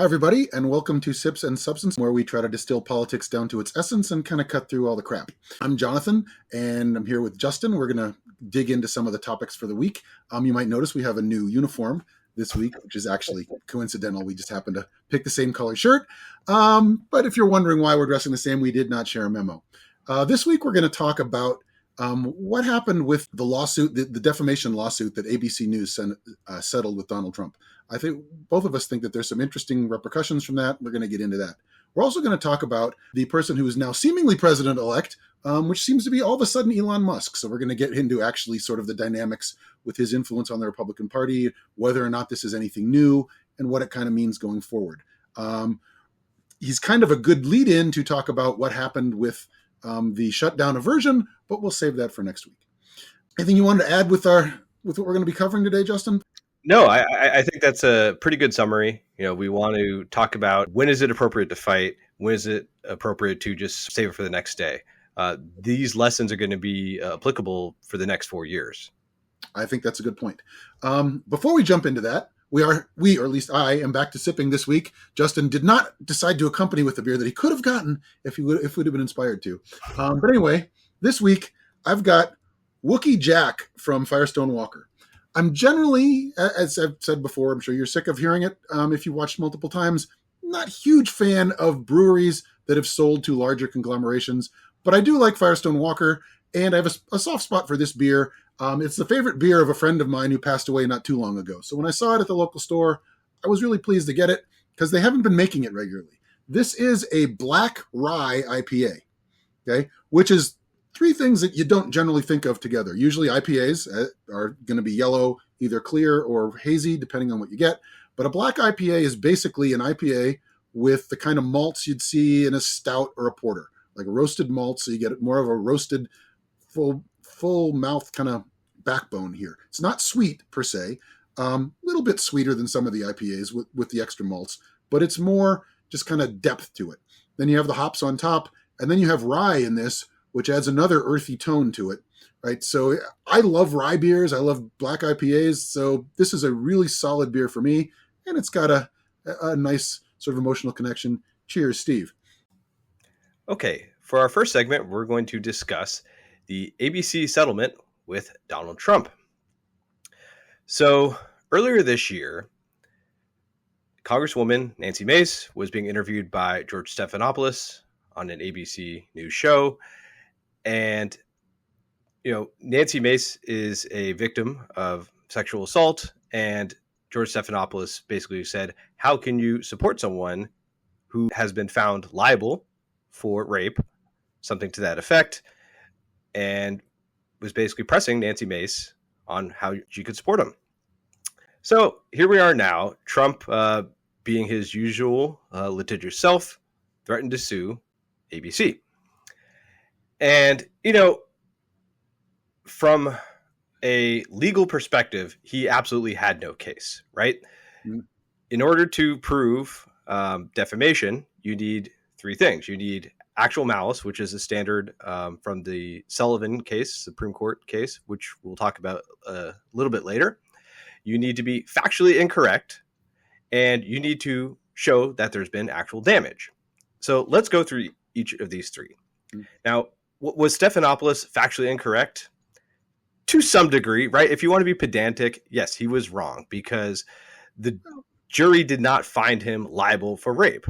Hi, everybody, and welcome to Sips and Substance, where we try to distill politics down to its essence and kind of cut through all the crap. I'm Jonathan, and I'm here with Justin. We're going to dig into some of the topics for the week. You might notice we have a new uniform this week, which is actually coincidental. We just happened to pick the same color shirt. But if you're wondering why we're dressing the same, we did not share a memo. This week, we're going to talk about what happened with the lawsuit, the defamation lawsuit that ABC News settled with Donald Trump. I think both of us think that there's some interesting repercussions from that. We're going to get into that. We're also going to talk about the person who is now seemingly president-elect, which seems to be all of a sudden Elon Musk. So we're going to get into actually sort of the dynamics with his influence on the Republican Party, whether or not this is anything new, and what it kind of means going forward. He's kind of a good lead-in to talk about what happened with the shutdown aversion, but we'll save that for next week. Anything you wanted to add with what we're going to be covering today, Justin? No, I think that's a pretty good summary. We want to talk about when is it appropriate to fight? When is it appropriate to just save it for the next day? These lessons are going to be applicable for the next 4 years. I think that's a good point. Before we jump into that, we, or at least I, am back to sipping this week. Justin did not decide to accompany with a beer that he could have gotten if we'd have been inspired to. But anyway, this week I've got Wookie Jack from Firestone Walker. I'm generally, as I've said before, I'm sure you're sick of hearing it if you watched multiple times, not a huge fan of breweries that have sold to larger conglomerations, but I do like Firestone Walker, and I have a soft spot for this beer. It's the favorite beer of a friend of mine who passed away not too long ago. So when I saw it at the local store, I was really pleased to get it because they haven't been making it regularly. This is a black rye IPA, okay, which is three things that you don't generally think of together. Usually IPAs are going to be yellow, either clear or hazy, depending on what you get. But a black IPA is basically an IPA with the kind of malts you'd see in a stout or a porter, like a roasted malt. So you get more of a roasted, full mouth kind of backbone here. It's not sweet per se, a little bit sweeter than some of the IPAs with the extra malts, but it's more just kind of depth to it. Then you have the hops on top, and then you have rye in this, which adds another earthy tone to it, right? So I love rye beers. I love black IPAs. So this is a really solid beer for me, and it's got a nice sort of emotional connection. Cheers, Steve. Okay, for our first segment, we're going to discuss the ABC settlement with Donald Trump. So earlier this year, Congresswoman Nancy Mace was being interviewed by George Stephanopoulos on an ABC News show. And, Nancy Mace is a victim of sexual assault. And George Stephanopoulos basically said, how can you support someone who has been found liable for rape, something to that effect, and was basically pressing Nancy Mace on how she could support him. So here we are now. Trump, being his usual litigious self, threatened to sue ABC. And, from a legal perspective, he absolutely had no case, right? Mm-hmm. In order to prove defamation, you need three things. You need actual malice, which is a standard from the Sullivan case, Supreme Court case, which we'll talk about a little bit later. You need to be factually incorrect, and you need to show that there's been actual damage. So let's go through each of these three. Mm-hmm. Now, was Stephanopoulos factually incorrect? To some degree, right? If you want to be pedantic, yes, he was wrong because the jury did not find him liable for rape.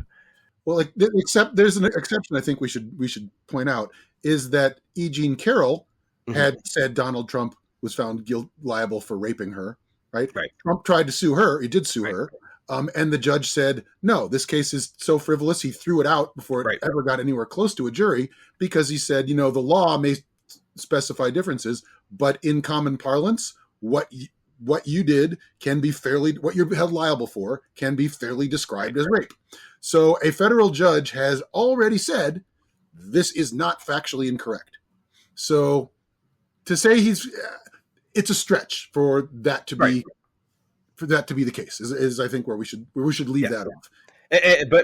Well, except there's an exception I think we should point out is that E. Jean Carroll had said Donald Trump was found liable for raping her, right? Right. Trump tried to sue her. He did sue her. And the judge said, no, this case is so frivolous. He threw it out before it ever got anywhere close to a jury because he said, the law may specify differences, but in common parlance, what you did can be what you're held liable for can be fairly described as rape. So a federal judge has already said this is not factually incorrect. So to say it's a stretch for that to be the case is I think where we should leave that off.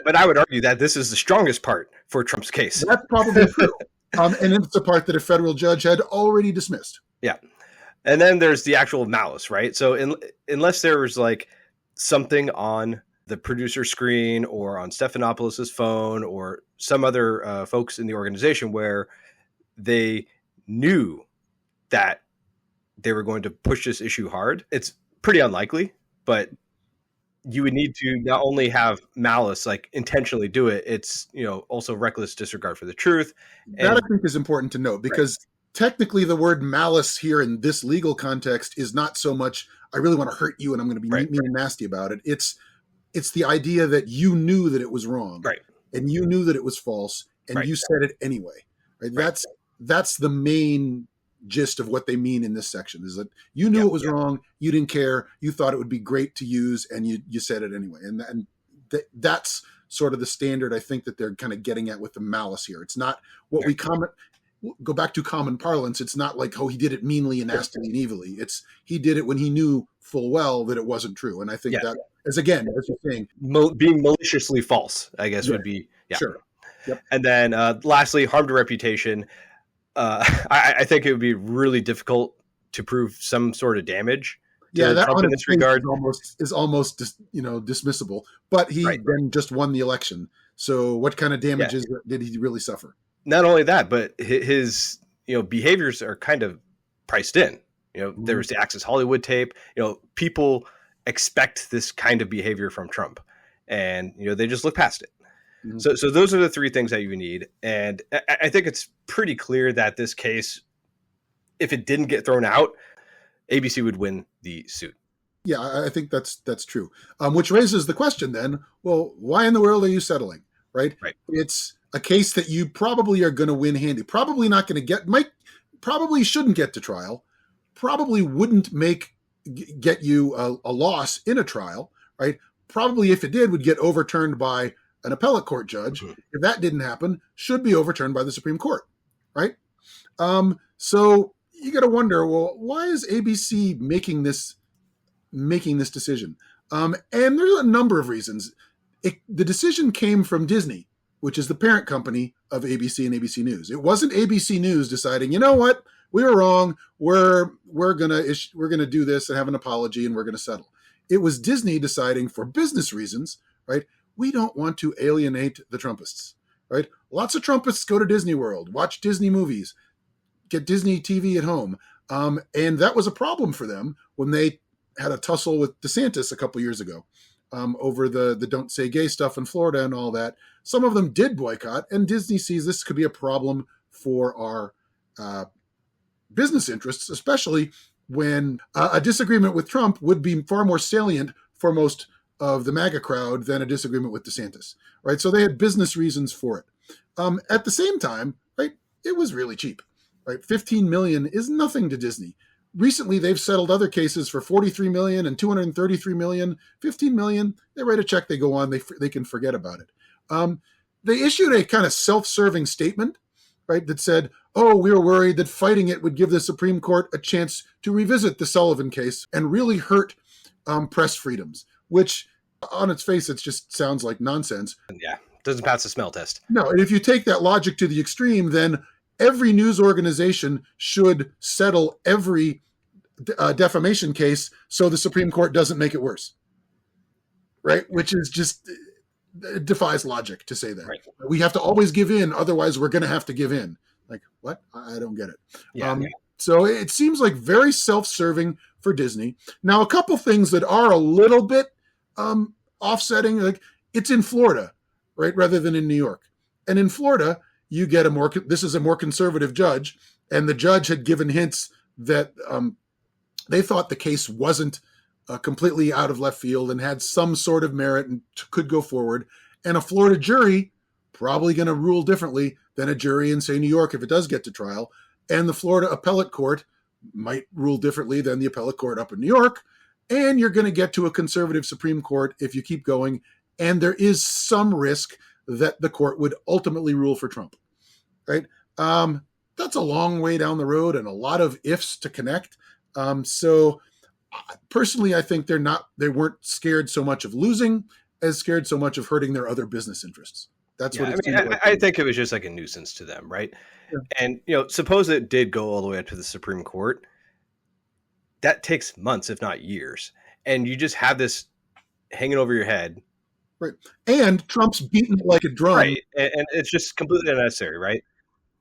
But I would argue that this is the strongest part for Trump's case. That's probably true. And it's the part that a federal judge had already dismissed. Yeah. And then there's the actual malice, right? So unless there was like something on the producer screen or on Stephanopoulos' phone or some other folks in the organization where they knew that they were going to push this issue hard. It's pretty unlikely, but you would need to not only have malice, like intentionally do it, it's, also reckless disregard for the truth. That I think is important to note, because technically the word malice here in this legal context is not so much, I really want to hurt you and I'm going to be mean and nasty about it. It's the idea that you knew that it was wrong, and you knew that it was false, and you said it anyway. Right? That's the main gist of what they mean in this section, is that you knew it was wrong, you didn't care, you thought it would be great to use, and you said it anyway. And that's sort of the standard I think that they're kind of getting at with the malice here. It's not what we go back to common parlance. It's not like, oh, he did it meanly and nastily and evilly. It's he did it when he knew full well that it wasn't true. And I think that, as you're saying, being maliciously false, I guess would be sure. Yep. And then lastly, harm to reputation. I think it would be really difficult to prove some sort of damage. That Trump in this regard is almost dismissible. But he then just won the election. So what kind of damages did he really suffer? Not only that, but his behaviors are kind of priced in. There was the Access Hollywood tape. People expect this kind of behavior from Trump, and they just look past it. Mm-hmm. So those are the three things that you need, and I think it's pretty clear that this case, if it didn't get thrown out, ABC would win the suit. Yeah, I think that's true. Which raises the question then, well, why in the world are you settling? Right. It's a case that you probably are going to win handy. Probably not going to probably shouldn't get to trial. Probably wouldn't get you a loss in a trial. Right. Probably if it did, would get overturned by an appellate court judge. Mm-hmm. If that didn't happen, should be overturned by the Supreme Court. Right. So you got to wonder, well, why is ABC making this decision? And there's a number of reasons. The decision came from Disney, which is the parent company of ABC and ABC News. It wasn't ABC News deciding, you know what, we were wrong. We're gonna do this and have an apology, and we're gonna settle. It was Disney deciding, for business reasons, right? We don't want to alienate the Trumpists, right? Lots of Trumpists go to Disney World, watch Disney movies, get Disney TV at home, and that was a problem for them when they had a tussle with DeSantis a couple years ago. Over the don't say gay stuff in Florida and all that. Some of them did boycott, and Disney sees this could be a problem for our business interests, especially when a disagreement with Trump would be far more salient for most of the MAGA crowd than a disagreement with DeSantis, right? So they had business reasons for it. At the same time, right, it was really cheap, right? $15 million is nothing to Disney. Recently, they've settled other cases for $43 million and $233 million, $15 million. They write a check, they go on, they can forget about it. They issued a kind of self-serving statement, right, that said, oh, we were worried that fighting it would give the Supreme Court a chance to revisit the Sullivan case and really hurt press freedoms, which on its face, it just sounds like nonsense. Yeah, doesn't pass the smell test. No, and if you take that logic to the extreme, then every news organization should settle every defamation case so the Supreme Court doesn't make it worse, right? Which is just, it defies logic to say that. Right. We have to always give in, otherwise we're going to have to give in. Like, what? I don't get it. Yeah. So it seems like very self-serving for Disney. Now, a couple things that are a little bit offsetting, like it's in Florida, right, rather than in New York. And in Florida, you get this is a more conservative judge, and the judge had given hints that they thought the case wasn't completely out of left field and had some sort of merit and could go forward. And a Florida jury probably going to rule differently than a jury in, say, New York if it does get to trial. And the Florida appellate court might rule differently than the appellate court up in New York. And you're going to get to a conservative Supreme Court if you keep going. And there is some risk that the court would ultimately rule for Trump, right? That's a long way down the road and a lot of ifs to connect. So personally, I think they weren't scared so much of losing as scared so much of hurting their other business interests. That's what I think it was just like a nuisance to them, right? Yeah. And suppose it did go all the way up to the Supreme Court. That takes months, if not years, and you just have this hanging over your head Right. And Trump's beaten it like a drum. Right. And it's just completely unnecessary, right?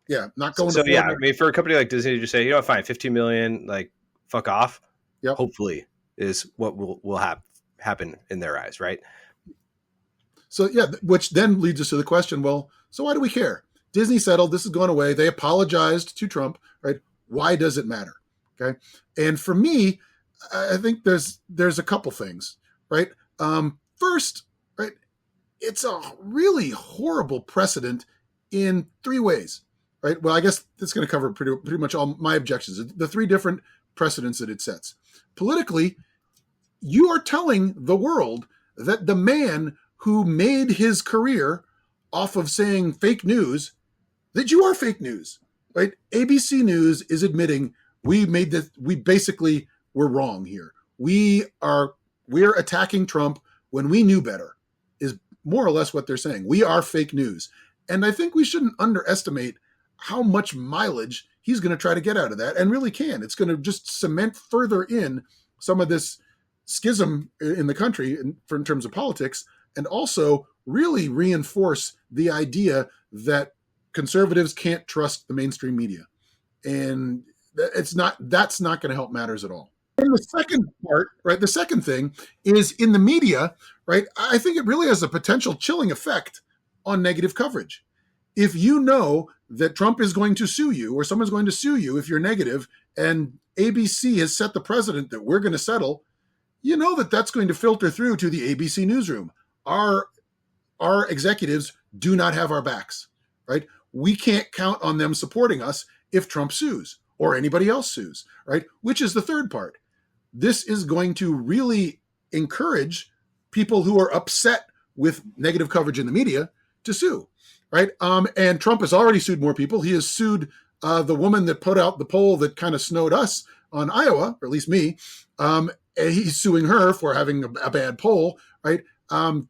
Yeah, not So, going to so yeah, Florida. I mean, for a company like Disney to just say, you know, fine, 15 million, like, fuck off, Yep. hopefully is what will happen in their eyes, right? So yeah, which then leads us to the question, well, so why do we care? Disney settled, this is going away. They apologized to Trump, right? Why does it matter? Okay. And for me, I think there's a couple things, right? First, right, it's a really horrible precedent in three ways, right? Well, I guess that's going to cover pretty much all my objections. The three different precedents that it sets. Politically, you are telling the world that the man who made his career off of saying fake news, that you are fake news, right? ABC News is admitting we made this, we basically were wrong here. We're attacking Trump when we knew better, is more or less what they're saying. We are fake news. And I think we shouldn't underestimate how much mileage he's going to try to get out of that, and really can. It's going to just cement further in some of this schism in the country in terms of politics, and also really reinforce the idea that conservatives can't trust the mainstream media. And that's not going to help matters at all. And the second part, right, the second thing is in the media, right, I think it really has a potential chilling effect on negative coverage. If you know that Trump is going to sue you, or someone's going to sue you if you're negative, and ABC has set the precedent that we're going to settle, you know that that's going to filter through to the ABC newsroom. Our executives do not have our backs, right? We can't count on them supporting us if Trump sues or anybody else sues, right? Which is the third part. This is going to really encourage people who are upset with negative coverage in the media to sue, right? And Trump has already sued more people. He has sued the woman that put out the poll that kind of snowed us on Iowa, or at least me. And he's suing her for having a bad poll, right?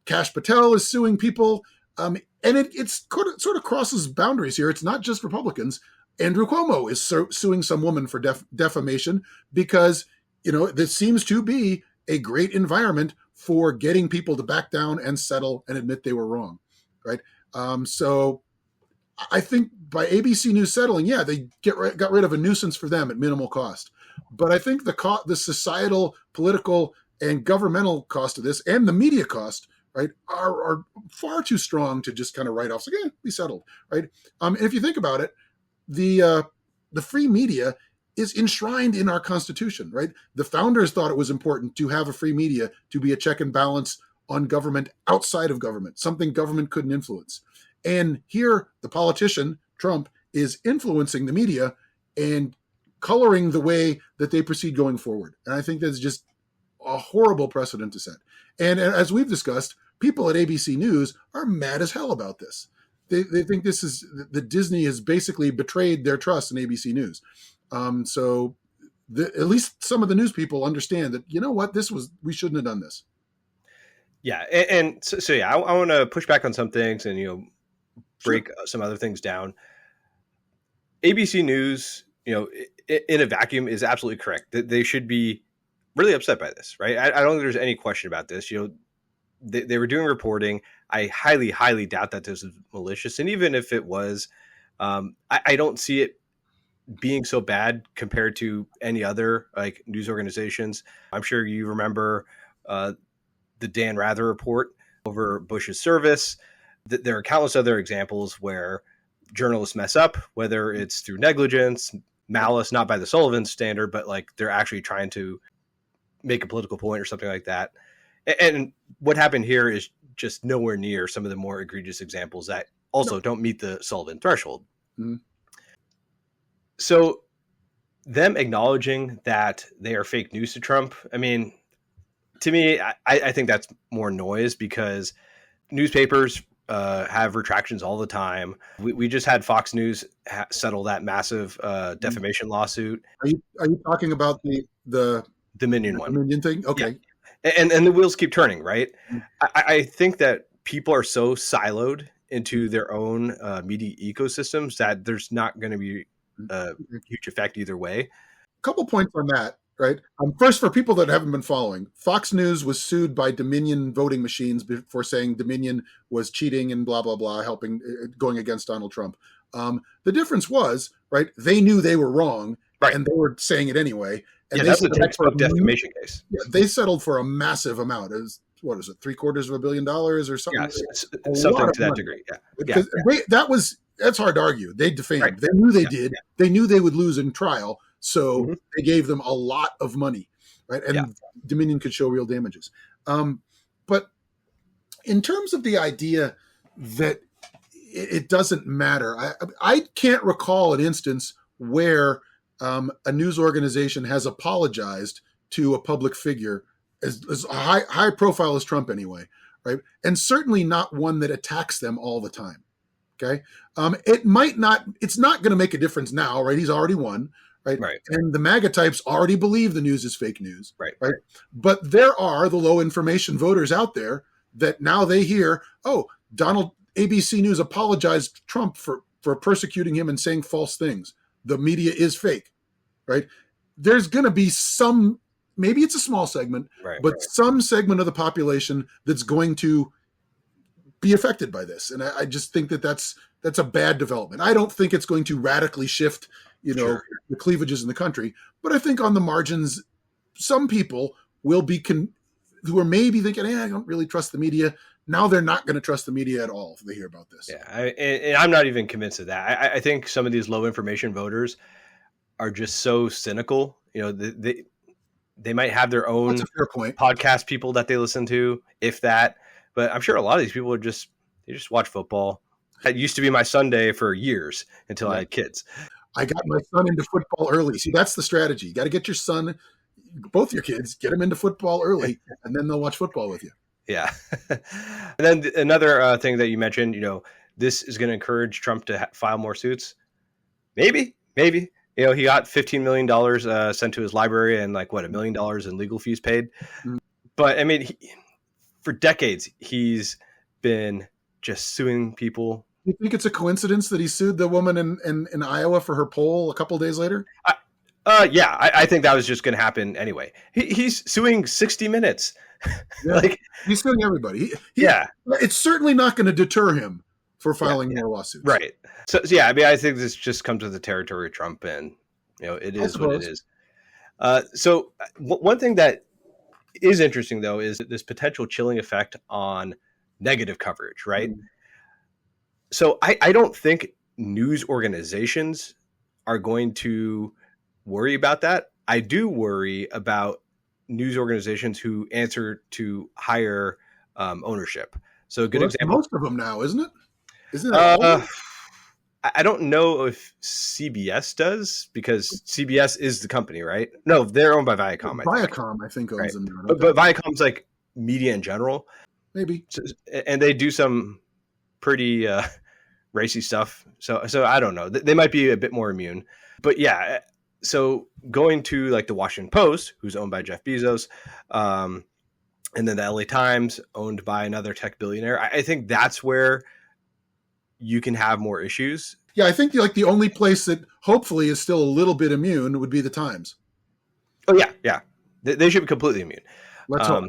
Kash Patel is suing people. And it's sort of crosses boundaries here. It's not just Republicans. Andrew Cuomo is suing some woman for defamation because, you know, this seems to be a great environment for getting people to back down and settle and admit they were wrong, right? So I think by ABC News settling, yeah, they got rid of a nuisance for them at minimal cost. But I think the societal, political, and governmental cost of this, and the media cost, right, are far too strong to just kind of write off. So yeah, we settled, right? And if you think about it, the free media is enshrined in our Constitution, right? The founders thought it was important to have a free media to be a check and balance on government outside of government, something government couldn't influence. And here, the politician, Trump, is influencing the media and coloring the way that they proceed going forward. And I think that's just a horrible precedent to set. And as we've discussed, people at ABC News are mad as hell about this. They think this is that Disney has basically betrayed their trust in ABC News. So at least some of the news people understand that, you know what, we shouldn't have done this. Yeah. And so yeah, I want to push back on some things and, you know, break some other things down. ABC News, you know, in a vacuum is absolutely correct. They should be really upset by this, right? I don't think there's any question about this. You know, they were doing reporting. I highly, highly doubt that this is malicious. And even if it was, I don't see it being so bad compared to any other like news organizations. I'm sure you remember the Dan Rather report over Bush's service. There are countless other examples where journalists mess up, whether it's through negligence, malice, not by the Sullivan standard, but like they're actually trying to make a political point or something like that. And what happened here is just nowhere near some of the more egregious examples that also don't meet the Sullivan threshold. Mm-hmm. So them acknowledging that they are fake news to Trump, I mean, to me, I think that's more noise because newspapers have retractions all the time. We just had Fox News settle that massive defamation lawsuit. Are you talking about the Dominion one? Dominion thing? Okay. Yeah. And the wheels keep turning, right? Mm-hmm. I think that people are so siloed into their own media ecosystems that there's not going to be a huge effect either way. A couple points on that. right? First, for people that haven't been following, Fox News was sued by Dominion voting machines for saying Dominion was cheating and blah, blah, blah, going against Donald Trump. The difference was, right, they knew they were wrong, Right. and they were saying it anyway. And that's a textbook defamation case. Yeah, they settled for a massive amount. It was, what is it, $750 million or something? Yeah, something to that degree. That's hard to argue. They defamed. Right. They knew they did. Yeah. They knew they would lose in trial, so they gave them a lot of money, right? And Dominion could show real damages. But in terms of the idea that it doesn't matter, I can't recall an instance where a news organization has apologized to a public figure as high profile as Trump anyway, right? And certainly not one that attacks them all the time. Okay. It's not going to make a difference now, right? He's already won, right? And the MAGA types already believe the news is fake news, right? But there are the low information voters out there that now they hear, oh, ABC News apologized to Trump for persecuting him and saying false things. The media is fake, right? There's going to be some, maybe it's a small segment, but some segment of the population that's going to be affected by this. And I just think that's a bad development. I don't think it's going to radically shift, the cleavages in the country, but I think on the margins, some people will be who are maybe thinking, I don't really trust the media. Now they're not going to trust the media at all if they hear about this. Yeah, and I'm not even convinced of that. I think some of these low information voters are just so cynical. They might have their own podcast people that they listen to, if that. But I'm sure a lot of these people they just watch football. That used to be my Sunday for years until I had kids. I got my son into football early. See, that's the strategy. You got to get your son, both your kids, get them into football early, and then they'll watch football with you. Yeah. And then another thing that you mentioned, this is going to encourage Trump to file more suits. Maybe. He got $15 million sent to his library and $1 million in legal fees paid. Mm-hmm. But I mean, for decades, he's been just suing people. You think it's a coincidence that he sued the woman in Iowa for her poll a couple of days later? I think that was just going to happen anyway. He's suing 60 Minutes. Yeah, he's suing everybody. It's certainly not going to deter him for filing more lawsuits. Right. So I mean, I think this just comes with the territory of Trump, and it is what it is. So one thing that is interesting, though, is this potential chilling effect on negative coverage, right? Mm-hmm. So I don't think news organizations are going to worry about that. I do worry about news organizations who answer to higher ownership. So a good example. Most of them now, isn't it? Isn't it? I don't know if CBS does, because CBS is the company, right? No, they're owned by Viacom. I think owns them. But Viacom's like media in general. Maybe. So, and they do some pretty racy stuff. So I don't know. They might be a bit more immune. But yeah, so going to the Washington Post, who's owned by Jeff Bezos, and then the LA Times, owned by another tech billionaire, I think that's where you can have more issues. Yeah, I think the only place that hopefully is still a little bit immune would be the Times. Oh yeah. They should be completely immune. Let's hope.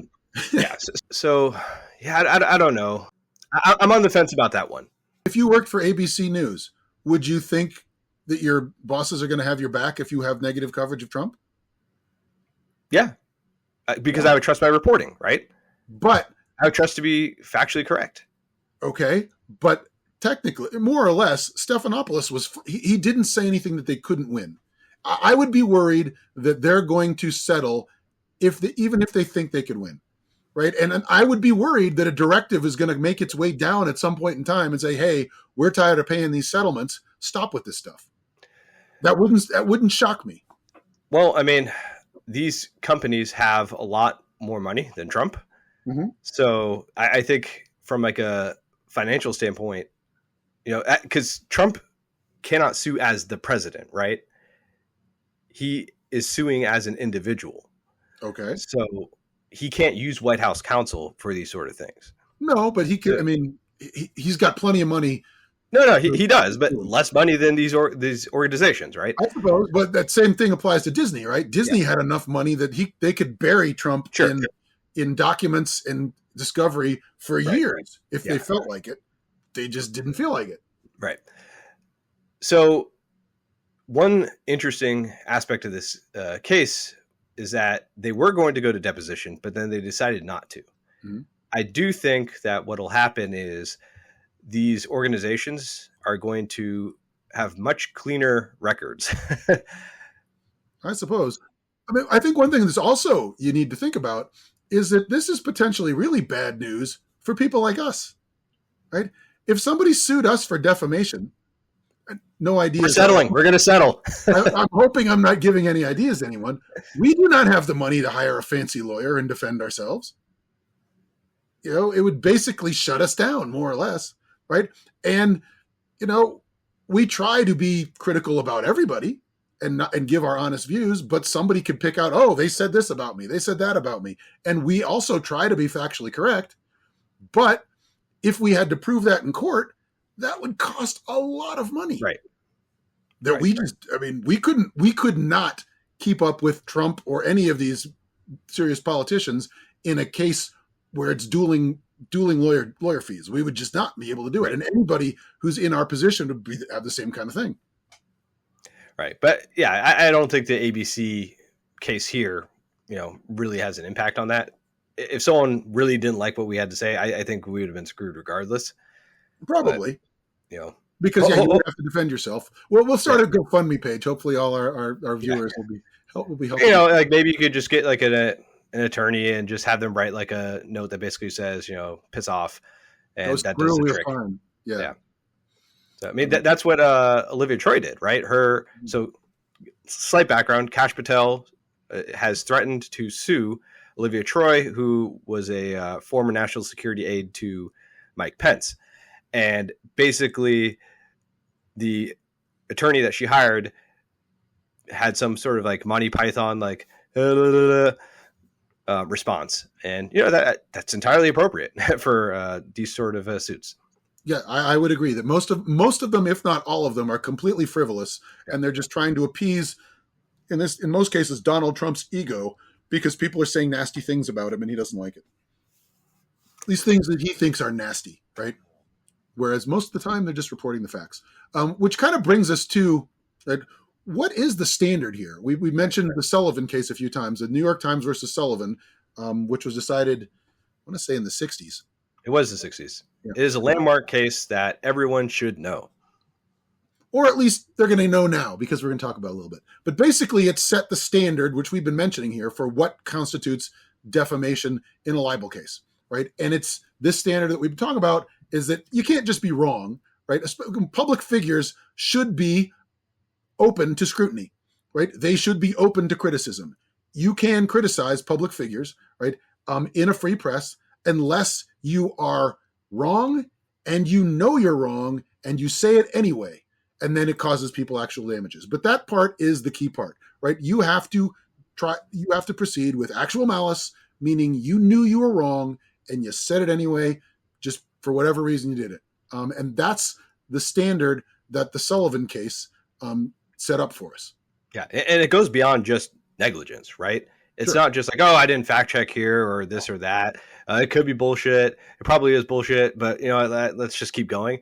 I don't know. I'm on the fence about that one. If you worked for ABC News, would you think that your bosses are going to have your back if you have negative coverage of Trump? Yeah, because I would trust my reporting, right? But I would trust to be factually correct. Okay, but technically, more or less, Stephanopoulos he didn't say anything that they couldn't win. I would be worried that they're going to settle even if they think they could win, right? And I would be worried that a directive is going to make its way down at some point in time and say, "Hey, we're tired of paying these settlements. Stop with this stuff." That wouldn't shock me. Well, I mean, these companies have a lot more money than Trump, so I think from a financial standpoint, because Trump cannot sue as the president, right? He is suing as an individual. Okay. So he can't use White House counsel for these sort of things. No, but he could. I mean, he's got plenty of money No, he does, but less money than these organizations, right? I suppose, but that same thing applies to Disney, right? Disney Yeah. had enough money that they could bury Trump Sure. in documents and discovery for Right. years if Yeah. they felt like it. They just didn't feel like it. Right. So one interesting aspect of this case is that they were going to go to deposition, but then they decided not to. Mm-hmm. I do think that what will happen is these organizations are going to have much cleaner records. I suppose. I mean, I think one thing that's also you need to think about is that this is potentially really bad news for people like us, right? If somebody sued us for defamation, no ideas. We're settling. We're going to settle. I'm hoping I'm not giving any ideas to anyone. We do not have the money to hire a fancy lawyer and defend ourselves. You know, it would basically shut us down, more or less, right? And, you know, we try to be critical about everybody and give our honest views, but somebody could pick out, oh, they said this about me, they said that about me. And we also try to be factually correct. But if we had to prove that in court, that would cost a lot of money. Right. That right, we just, I mean, we could not keep up with Trump or any of these serious politicians in a case where it's dueling lawyer fees. We would just not be able to do it. And anybody who's in our position would have the same kind of thing. Right. But yeah, I don't think the ABC case here, really has an impact on that. If someone really didn't like what we had to say, I think we would have been screwed regardless. Probably. But, because you would have to defend yourself. Well, we'll start a GoFundMe page. Hopefully all our viewers will be helpful. Like maybe you could just get like an attorney and just have them write like a note that basically says, piss off. And that does the trick. Fine. Yeah. So, I mean, that's what Olivia Troy did, right? So slight background, Kash Patel has threatened to sue Olivia Troy, who was a former national security aide to Mike Pence. And basically the attorney that she hired had some sort of like Monty Python, like response. And, that's entirely appropriate for these sort of suits. Yeah, I would agree that most of them, if not all of them, are completely frivolous, and they're just trying to appease, in most cases, Donald Trump's ego, because people are saying nasty things about him and he doesn't like it. These things that he thinks are nasty, right? Whereas most of the time they're just reporting the facts, which kind of brings us to what is the standard here? We mentioned the Sullivan case a few times, the New York Times versus Sullivan, which was decided, I want to say in the 60s. It was the 60s. Yeah. It is a landmark case that everyone should know. Or at least they're going to know now, because we're going to talk about it a little bit. But basically, it set the standard, which we've been mentioning here, for what constitutes defamation in a libel case, right? And it's this standard that we've been talking about is that you can't just be wrong, right? Public figures should be open to scrutiny, right? They should be open to criticism. You can criticize public figures, right, in a free press, unless you are wrong and you're wrong and you say it anyway, and then it causes people actual damages. But that part is the key part, right? You have to proceed with actual malice, meaning you knew you were wrong and you said it anyway, just for whatever reason you did it. And that's the standard that the Sullivan case set up for us. Yeah, and it goes beyond just negligence, right? It's not just like, oh, I didn't fact check here or this or that. It could be bullshit. It probably is bullshit, but let's just keep going.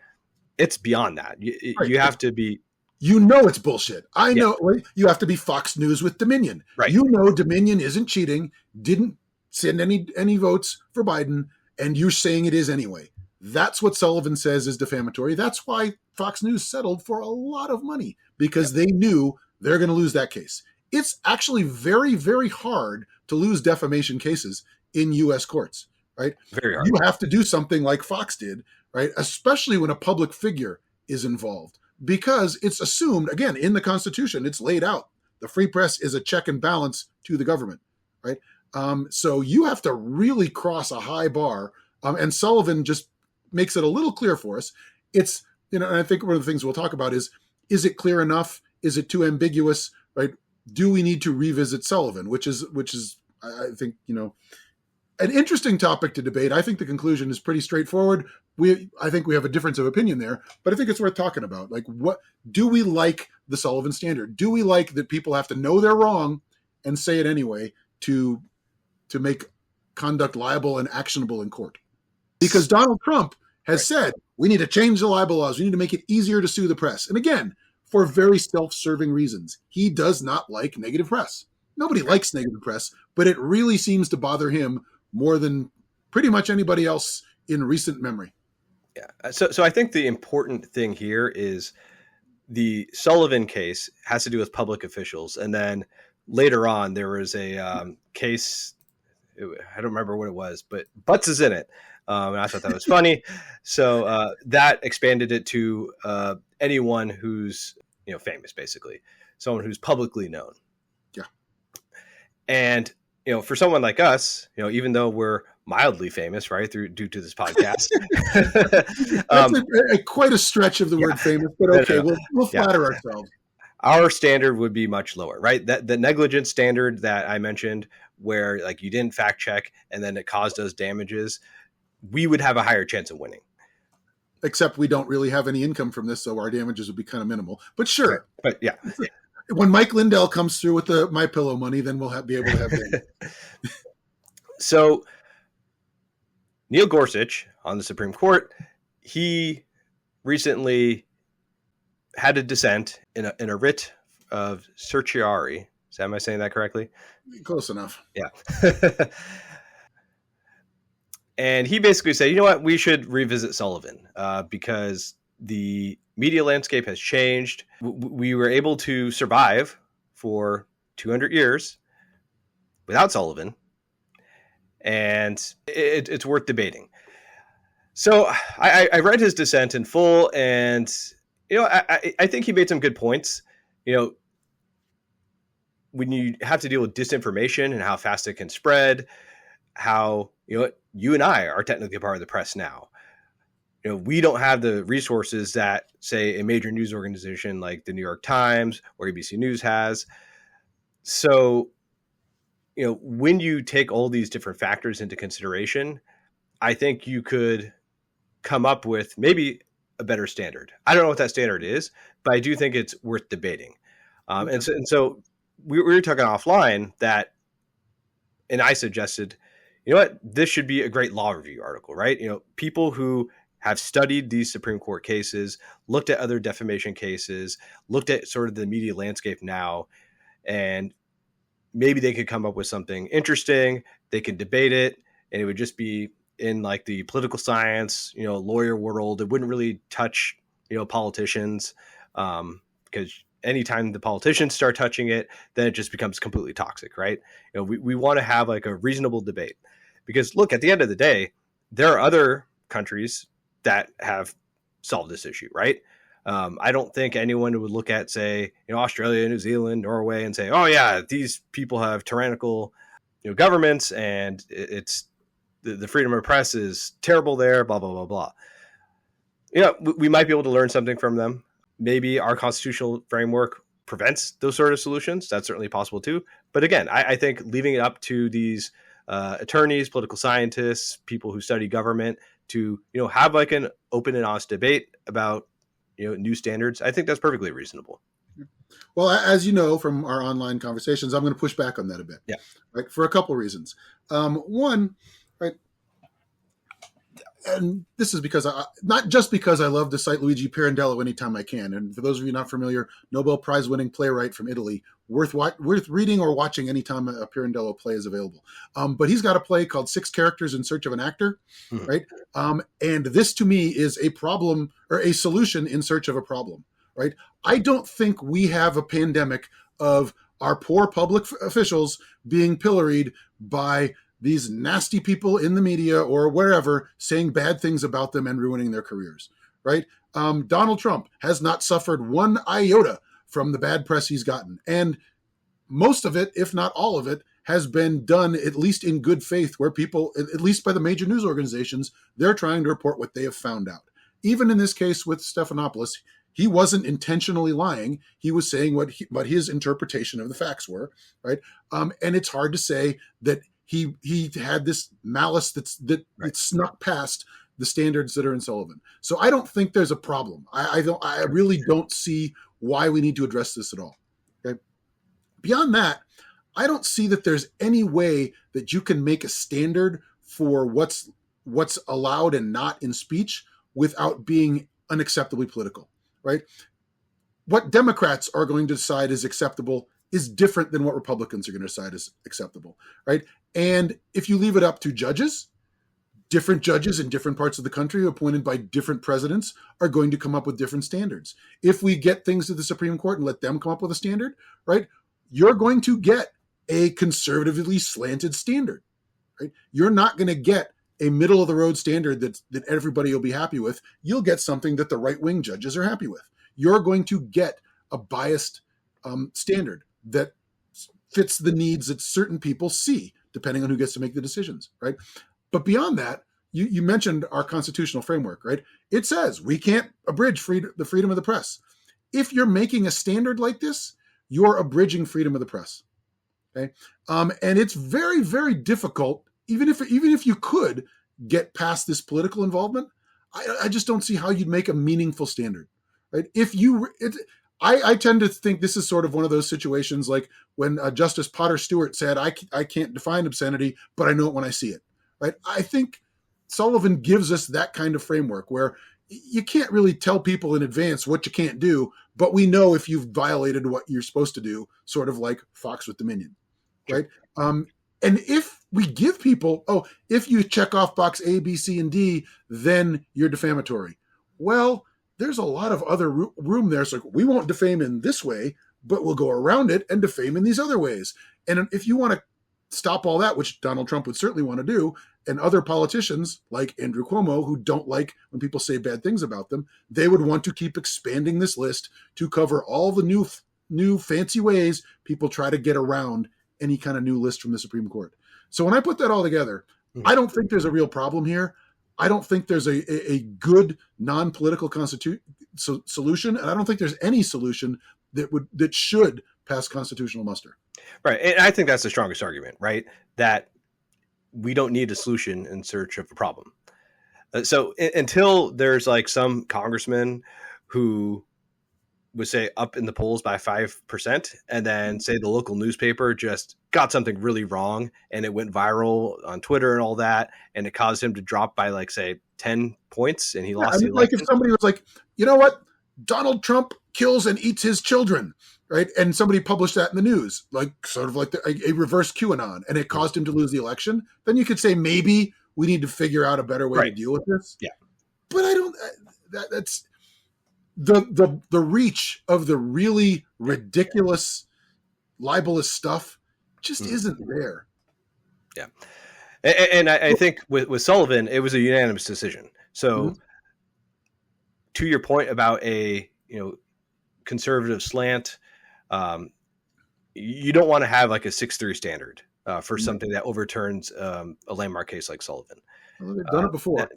It's beyond that. You have to be. It's bullshit. I know. You have to be Fox News with Dominion. Right. Dominion isn't cheating, didn't send any votes for Biden, and you're saying it is anyway. That's what Sullivan says is defamatory. That's why Fox News settled for a lot of money, because they knew they're going to lose that case. It's actually very, very hard to lose defamation cases in U.S. courts, right? Very hard. You have to do something like Fox did, right? Especially when a public figure is involved, because it's assumed, again, in the Constitution, it's laid out. The free press is a check and balance to the government, right? So you have to really cross a high bar. And Sullivan just makes it a little clear for us. It's, and I think one of the things we'll talk about is it clear enough? Is it too ambiguous, right? Do we need to revisit Sullivan, which is I think, An interesting topic to debate. I think the conclusion is pretty straightforward. I think we have a difference of opinion there, but I think it's worth talking about. Like, what do we like the Sullivan standard? Do we like that people have to know they're wrong and say it anyway to make conduct liable and actionable in court? Because Donald Trump has said we need to change the libel laws. We need to make it easier to sue the press. And again, for very self-serving reasons. He does not like negative press. Nobody likes negative press, but it really seems to bother him more than pretty much anybody else in recent memory. Yeah. So I think the important thing here is the Sullivan case has to do with public officials. And then later on, there was a case, I don't remember what it was, but Butts is in it. And I thought that was funny. So that expanded it to anyone who's famous, basically. Someone who's publicly known. Yeah. And for someone like us, even though we're mildly famous, right, due to this podcast, that's quite a stretch of the word famous, but okay, we'll flatter ourselves. Our standard would be much lower, right? That the negligence standard that I mentioned, where like you didn't fact check and then it caused us damages, we would have a higher chance of winning. Except we don't really have any income from this, so our damages would be kind of minimal. But sure, right. But yeah. When Mike Lindell comes through with the My Pillow money, then we'll be able to have damages. So Neil Gorsuch on the Supreme Court, he recently had a dissent in a writ of certiorari. Am I saying that correctly? Close enough. Yeah. And he basically said, you know what, we should revisit Sullivan because the media landscape has changed. We were able to survive for 200 years without Sullivan. And it's worth debating. So I read his dissent in full, and I think he made some good points. When you have to deal with disinformation and how fast it can spread, how you and I are technically part of the press now. We don't have the resources that, say, a major news organization like the New York Times or ABC News has. So when you take all these different factors into consideration, I think you could come up with maybe a better standard. I don't know what that standard is, but I do think it's worth debating. And so we were talking offline that, and I suggested, this should be a great law review article, right? People who have studied these Supreme Court cases, looked at other defamation cases, looked at sort of the media landscape now, and maybe they could come up with something interesting. They could debate it, and it would just be in like the political science, lawyer world. It wouldn't really touch, politicians, because anytime the politicians start touching it, then it just becomes completely toxic, right? We want to have like a reasonable debate, because look, at the end of the day, there are other countries that have solved this issue, right? I don't think anyone would look at, say, Australia, New Zealand, Norway, and say, oh yeah, these people have tyrannical, governments, and it's the freedom of press is terrible there, blah, blah, blah, blah. We might be able to learn something from them. Maybe our constitutional framework prevents those sort of solutions. That's certainly possible too. But again, I think leaving it up to these attorneys, political scientists, people who study government to, have like an open and honest debate about, new standards, I think that's perfectly reasonable. Well, as you know from our online conversations, I'm going to push back on that a bit. Yeah. Right, for a couple of reasons. One, right, and this is because not just because I love to cite Luigi Pirandello anytime I can. And for those of you not familiar, Nobel Prize winning playwright from Italy, worth reading or watching anytime a Pirandello play is available. But he's got a play called 6 Characters in Search of an Actor, right? And this to me is a problem or a solution in search of a problem, right? I don't think we have a pandemic of our poor public officials being pilloried by these nasty people in the media or wherever saying bad things about them and ruining their careers, right? Donald Trump has not suffered one iota from the bad press he's gotten. And most of it, if not all of it, has been done at least in good faith, where people, at least by the major news organizations, they're trying to report what they have found out. Even in this case with Stephanopoulos, he wasn't intentionally lying. He was saying what his interpretation of the facts were, right? And it's hard to say that he had this malice that snuck past the standards that are in Sullivan. So I don't think there's a problem. I really don't see why we need to address this at all. Okay. Beyond that, I don't see that there's any way that you can make a standard for what's allowed and not in speech without being unacceptably political, right? What Democrats are going to decide is acceptable is different than what Republicans are going to decide is acceptable, right? And if you leave it up to judges, different judges in different parts of the country appointed by different presidents are going to come up with different standards. If we get things to the Supreme Court and let them come up with a standard, right, you're going to get a conservatively slanted standard, right? You're not going to get a middle of the road standard that everybody will be happy with. You'll get something that the right wing judges are happy with. You're going to get a biased standard that fits the needs that certain people see, depending on who gets to make the decisions, right? But beyond that, you mentioned our constitutional framework, right? It says we can't abridge the freedom of the press. If you're making a standard like this, you're abridging freedom of the press. Okay, and it's very, very difficult. Even if you could get past this political involvement, I just don't see how you'd make a meaningful standard, right? I tend to think this is sort of one of those situations like when Justice Potter Stewart said, I can't define obscenity, but I know it when I see it, right? I think Sullivan gives us that kind of framework where you can't really tell people in advance what you can't do, but we know if you've violated what you're supposed to do, sort of like Fox with Dominion, right? And if we give people, if you check off box A, B, C, and D, then you're defamatory. Well, there's a lot of other room there. So we won't defame in this way, but we'll go around it and defame in these other ways. And if you want to stop all that, which Donald Trump would certainly want to do, and other politicians like Andrew Cuomo, who don't like when people say bad things about them, they would want to keep expanding this list to cover all the new fancy ways people try to get around any kind of new list from the Supreme Court. So when I put that all together, I don't think there's a real problem here. I don't think there's a good non-political solution, and I don't think there's any solution that should pass constitutional muster. Right, and I think that's the strongest argument, right? That we don't need a solution in search of a problem. So until there's like some congressman who would say up in the polls by 5%, and then say the local newspaper just got something really wrong and it went viral on Twitter and all that, and it caused him to drop by like, say, 10 points and he lost the election. Like if somebody was like, you know what, Donald Trump kills and eats his children, right? And somebody published that in the news, like sort of like a reverse QAnon, and it caused him to lose the election, then you could say maybe we need to figure out a better way to deal with this. Yeah. But I don't, that's the reach of the really ridiculous libelous stuff just isn't there. Yeah. And I think with Sullivan, it was a unanimous decision. So to your point about a conservative slant, you don't want to have like a 6-3 standard for something that overturns a landmark case like Sullivan. Well, they've done it before.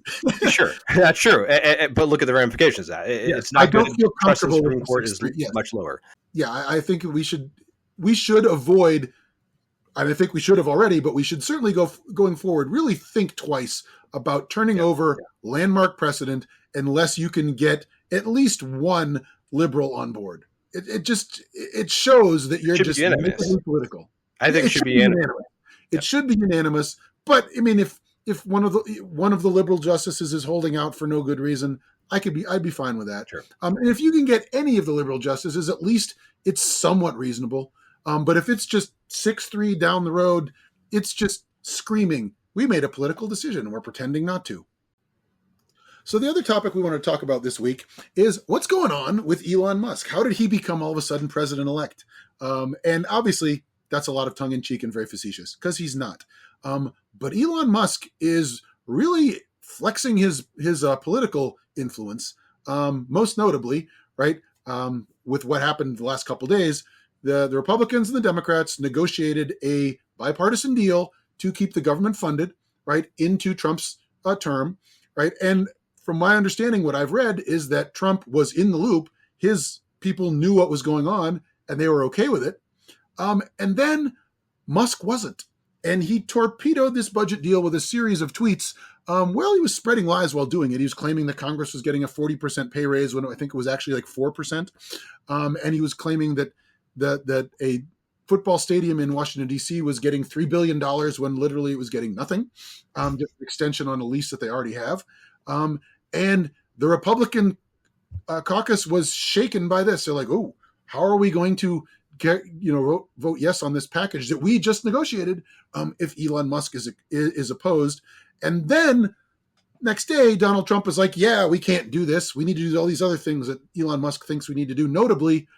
Sure, that's true. But look at the ramifications of that. It's not. I don't feel comfortable. The Supreme Court is much lower. Yeah, I think we should avoid. And I think we should have already, but we should certainly going forward really think twice about turning over landmark precedent unless you can get at least one liberal on board. It shows that you're just political. I think it should be unanimous. It should be unanimous, but I mean, if one of the liberal justices is holding out for no good reason, I'd be fine with that. Sure. And if you can get any of the liberal justices, at least it's somewhat reasonable. But if it's just 6-3 down the road, it's just screaming, we made a political decision and we're pretending not to. So the other topic we want to talk about this week is what's going on with Elon Musk. How did he become all of a sudden president-elect? And obviously that's a lot of tongue-in-cheek and very facetious because he's not. But Elon Musk is really flexing his political influence, most notably, right, with what happened the last couple of days. The Republicans and the Democrats negotiated a bipartisan deal to keep the government funded, right, into Trump's term, right? And from my understanding, what I've read is that Trump was in the loop. His people knew what was going on, and they were okay with it. And then Musk wasn't. And he torpedoed this budget deal with a series of tweets. Well, he was spreading lies while doing it. He was claiming that Congress was getting a 40% pay raise when I think it was actually like 4%. And he was claiming that a football stadium in Washington, D.C. was getting $3 billion when literally it was getting nothing, just an extension on a lease that they already have. And the Republican caucus was shaken by this. They're like, oh, how are we going to vote yes on this package that we just negotiated if Elon Musk is opposed? And then next day, Donald Trump is like, yeah, we can't do this. We need to do all these other things that Elon Musk thinks we need to do, notably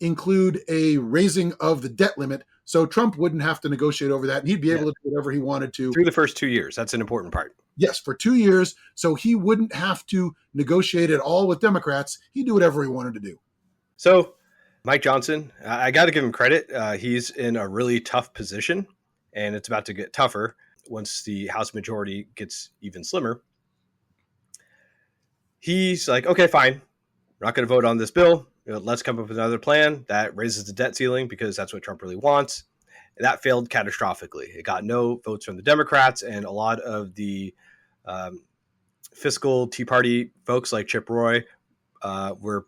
include a raising of the debt limit. So Trump wouldn't have to negotiate over that, and he'd be able to do whatever he wanted to. Through the first 2 years. That's an important part. Yes, for 2 years. So he wouldn't have to negotiate at all with Democrats. He'd do whatever he wanted to do. So Mike Johnson, I got to give him credit. He's in a really tough position, and it's about to get tougher once the House majority gets even slimmer. He's like, okay, fine. We're not going to vote on this bill. Let's come up with another plan that raises the debt ceiling because that's what Trump really wants. And that failed catastrophically. It got no votes from the Democrats, and a lot of the fiscal Tea Party folks like Chip Roy were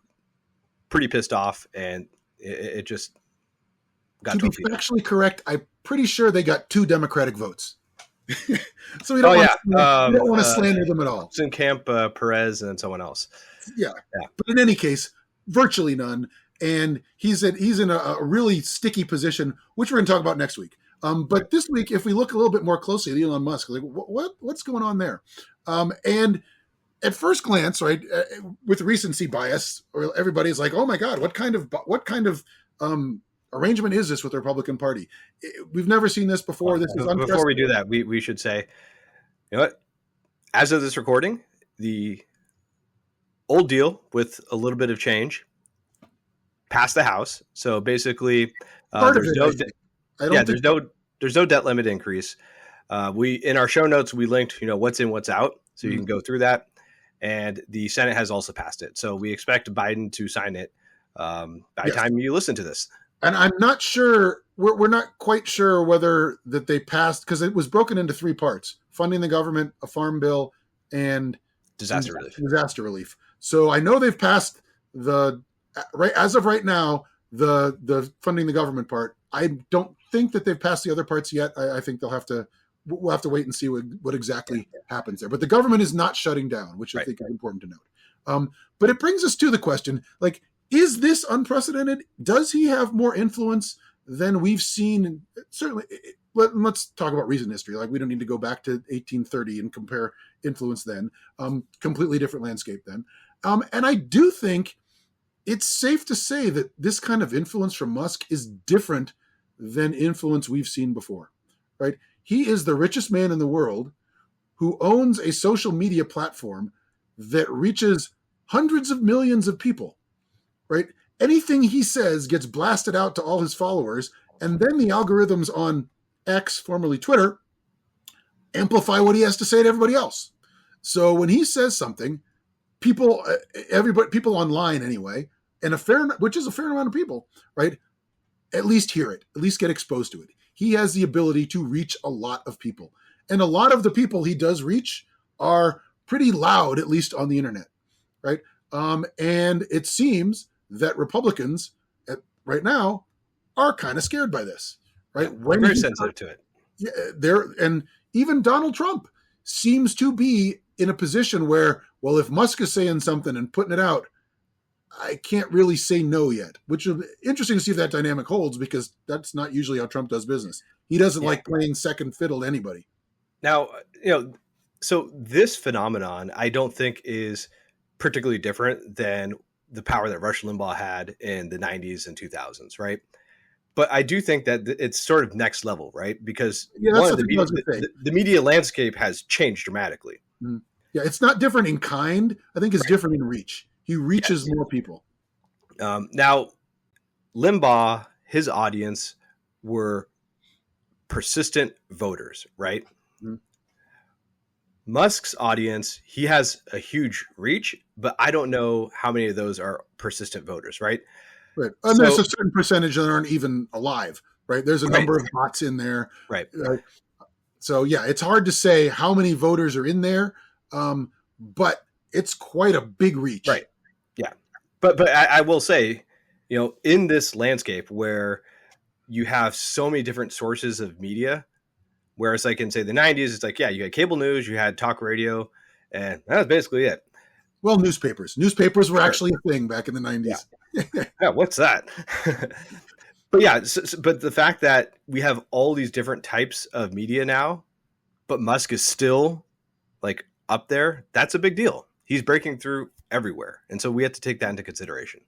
pretty pissed off, and it just got to be factually correct. I'm pretty sure they got 2 Democratic votes. So we don't want to slander them at all. Camp, Perez, and someone else. Yeah, but in any case, virtually none. And he's in a really sticky position, which we're going to talk about next week. But this week, if we look a little bit more closely at Elon Musk, like what's going on there? And at first glance, right, with recency bias, or everybody's like, "Oh my God, what kind of arrangement is this with the Republican Party? We've never seen this before. This is unprecedented." Before we do that, we should say, you know what? As of this recording, the old deal with a little bit of change passed the House. So basically, there's no debt limit increase. We in our show notes we linked what's in, what's out, so you can go through that. And the Senate has also passed it. So we expect Biden to sign it by the time you listen to this. And I'm not sure, we're not quite sure whether that they passed, because it was broken into 3 parts: funding the government, a farm bill, and disaster relief. So I know they've passed as of right now, the funding the government part. I don't think that they've passed the other parts yet. I think we'll have to wait and see what exactly happens there. But the government is not shutting down, which I think is important to note. But it brings us to the question, like, is this unprecedented? Does he have more influence than we've seen? Certainly, let's talk about recent history. Like, we don't need to go back to 1830 and compare influence then. Completely different landscape then. And I do think it's safe to say that this kind of influence from Musk is different than influence we've seen before, right? He is the richest man in the world who owns a social media platform that reaches hundreds of millions of people, right? Anything he says gets blasted out to all his followers, and then the algorithms on X, formerly Twitter, amplify what he has to say to everybody else. So when he says something, people online anyway, and which is a fair amount of people, right, at least hear it, at least get exposed to it. He has the ability to reach a lot of people. And a lot of the people he does reach are pretty loud, at least on the internet, right? And it seems that Republicans right now are kind of scared by this, right? They're very sensitive to it. Yeah, and even Donald Trump seems to be in a position where, well, if Musk is saying something and putting it out, I can't really say no yet, which is interesting to see if that dynamic holds, because that's not usually how Trump does business. He doesn't like playing second fiddle to anybody. Now, so this phenomenon, I don't think is particularly different than the power that Rush Limbaugh had in the 90s and 2000s, right? But I do think that it's sort of next level, right? Because the media landscape has changed dramatically. Mm-hmm. Yeah, it's not different in kind. I think it's different in reach. He reaches more people. Now, Limbaugh, his audience were persistent voters, right? Mm-hmm. Musk's audience, he has a huge reach, but I don't know how many of those are persistent voters, right? Right. And there's a certain percentage that aren't even alive. right? There's a number of bots in there. Right. So yeah, it's hard to say how many voters are in there, but it's quite a big reach. Right. Yeah. But I will say, in this landscape where you have so many different sources of media, whereas like in say the 90s, it's like, yeah, you had cable news, you had talk radio, and that was basically it. Well, newspapers were actually a thing back in the 90s. Yeah, what's that? But yeah, but the fact that we have all these different types of media now, but Musk is still like up there, that's a big deal. He's breaking through everywhere. And so we have to take that into consideration.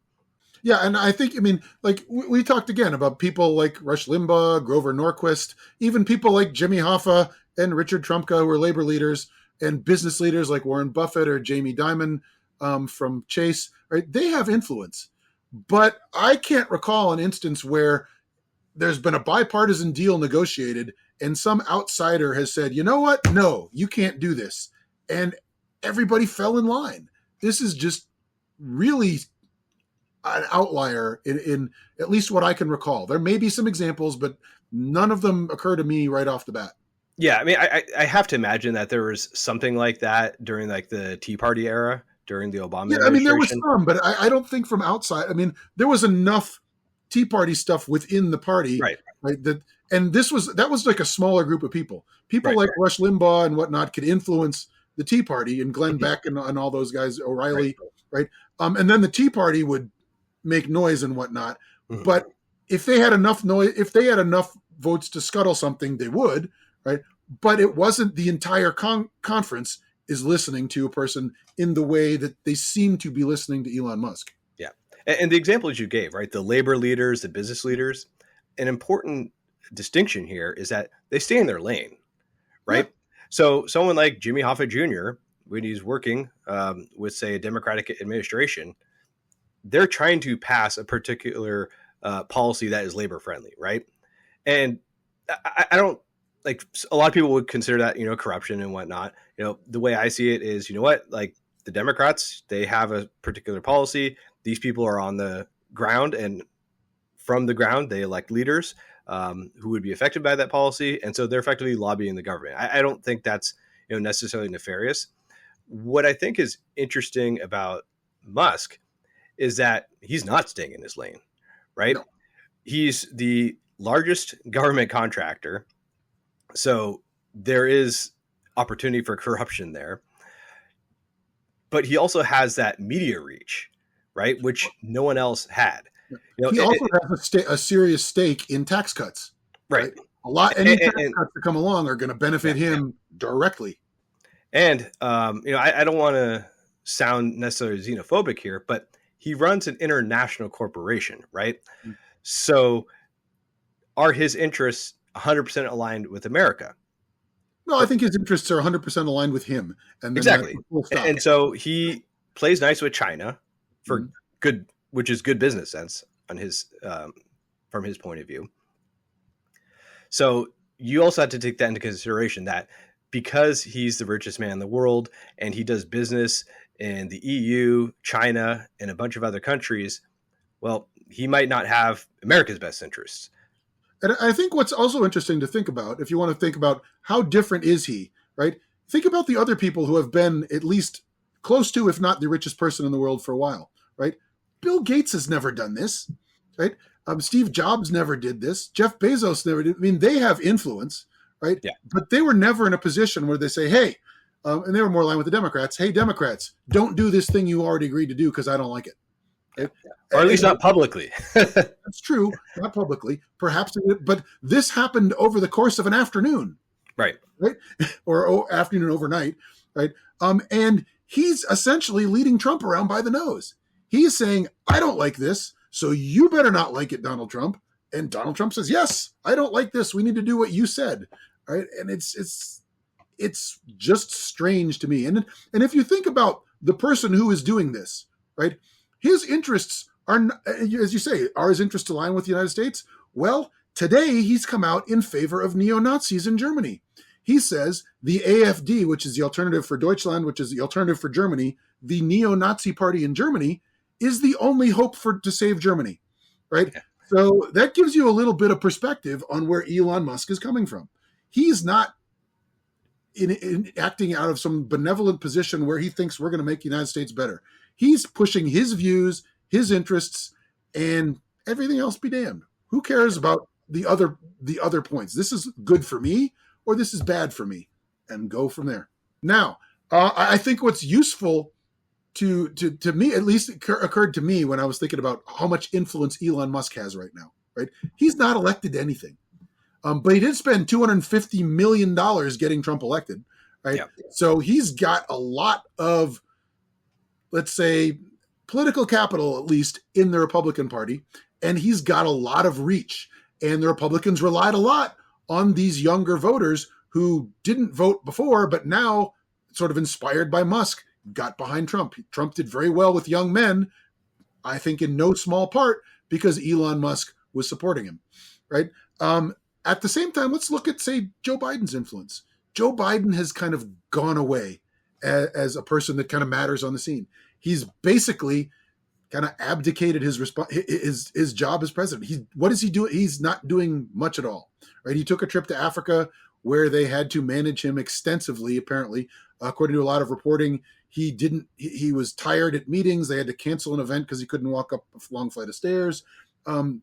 Yeah, and I think, like we talked again about people like Rush Limbaugh, Grover Norquist, even people like Jimmy Hoffa and Richard Trumka, who are labor leaders, and business leaders like Warren Buffett or Jamie Dimon from Chase, right? They have influence. But I can't recall an instance where there's been a bipartisan deal negotiated and some outsider has said, you know what? No, you can't do this. And everybody fell in line. This is just really an outlier in at least what I can recall. There may be some examples, but none of them occur to me right off the bat. Yeah, I mean, I have to imagine that there was something like that during like the Tea Party era, during the Obama administration. I mean, there was some, but I don't think from outside. I mean, there was enough Tea Party stuff within the party, right? That was like a smaller group of people. People like Rush Limbaugh and whatnot could influence the Tea Party and Glenn Beck and all those guys, O'Reilly, right? And then the Tea Party would make noise and whatnot. Mm-hmm. But if they had enough noise, if they had enough votes to scuttle something, they would, right? But it wasn't the entire conference is listening to a person in the way that they seem to be listening to Elon Musk. Yeah. And the examples you gave, right? The labor leaders, the business leaders, an important distinction here is that they stay in their lane, right? Yeah. So someone like Jimmy Hoffa Jr., when he's working with, say, a Democratic administration, they're trying to pass a particular policy that is labor friendly, right? And I don't, like, a lot of people would consider that, corruption and whatnot. The way I see it is, like the Democrats, they have a particular policy. These people are on the ground, and from the ground, they elect leaders who would be affected by that policy. And so they're effectively lobbying the government. I don't think that's, necessarily nefarious. What I think is interesting about Musk is that he's not staying in his lane, right? No. He's the largest government contractor. So there is opportunity for corruption there. But he also has that media reach, right? Which no one else had. He also has a serious stake in tax cuts. Right. A lot, any tax cuts that come along are going to benefit him directly. And, I don't want to sound necessarily xenophobic here, but he runs an international corporation, right? Mm-hmm. So are his interests 100% aligned with America? No, I think his interests are 100% aligned with him. And exactly. And so he plays nice with China for good, which is good business sense on his, from his point of view. So you also have to take that into consideration that because he's the richest man in the world and he does business in the EU, China, and a bunch of other countries, well, he might not have America's best interests. And I think what's also interesting to think about, if you want to think about how different is he, right? Think about the other people who have been at least close to, if not the richest person in the world for a while, right? Bill Gates has never done this, right? Steve Jobs never did this. Jeff Bezos never did. I mean, they have influence, right? Yeah. But they were never in a position where they say, hey, and they were more aligned with the Democrats. Hey, Democrats, don't do this thing you already agreed to do because I don't like it. Right? Or at least not publicly. That's true. Not publicly. Perhaps, but this happened over the course of an afternoon. Right. Or afternoon overnight. Right. And he's essentially leading Trump around by the nose. He's saying, I don't like this, so you better not like it, Donald Trump. And Donald Trump says, yes, I don't like this. We need to do what you said. Right. And it's just strange to me. And if you think about the person who is doing this, right, his interests are, as you say, are his interests aligned with the United States? Well, today he's come out in favor of neo-Nazis in Germany. He says the AfD, which is the alternative for Deutschland, which is the alternative for Germany, the neo-Nazi party in Germany, is the only hope to save Germany, right? So that gives you a little bit of perspective on where Elon Musk is coming from. He's not in acting out of some benevolent position where he thinks we're going to make the United States better. He's pushing his views, his interests, and everything else be damned. Who cares about the other points? This is good for me, or this is bad for me, and go from there. Now, I think what's useful to me, at least occurred to me when I was thinking about how much influence Elon Musk has right now. Right, he's not elected to anything. But he did spend $250 million getting Trump elected, right? Yep. So he's got a lot of, let's say, political capital, at least, in the Republican Party. And he's got a lot of reach. And the Republicans relied a lot on these younger voters who didn't vote before, but now, sort of inspired by Musk, got behind Trump. Trump did very well with young men, I think in no small part because Elon Musk was supporting him, right? At the same time, let's look at, say, Joe Biden's influence. Joe Biden has kind of gone away as a person that kind of matters on the scene. He's basically kind of abdicated his job as president. What does he do? He's not doing much at all, right? He took a trip to Africa where they had to manage him extensively, apparently. According to a lot of reporting, he was tired at meetings. They had to cancel an event because he couldn't walk up a long flight of stairs. And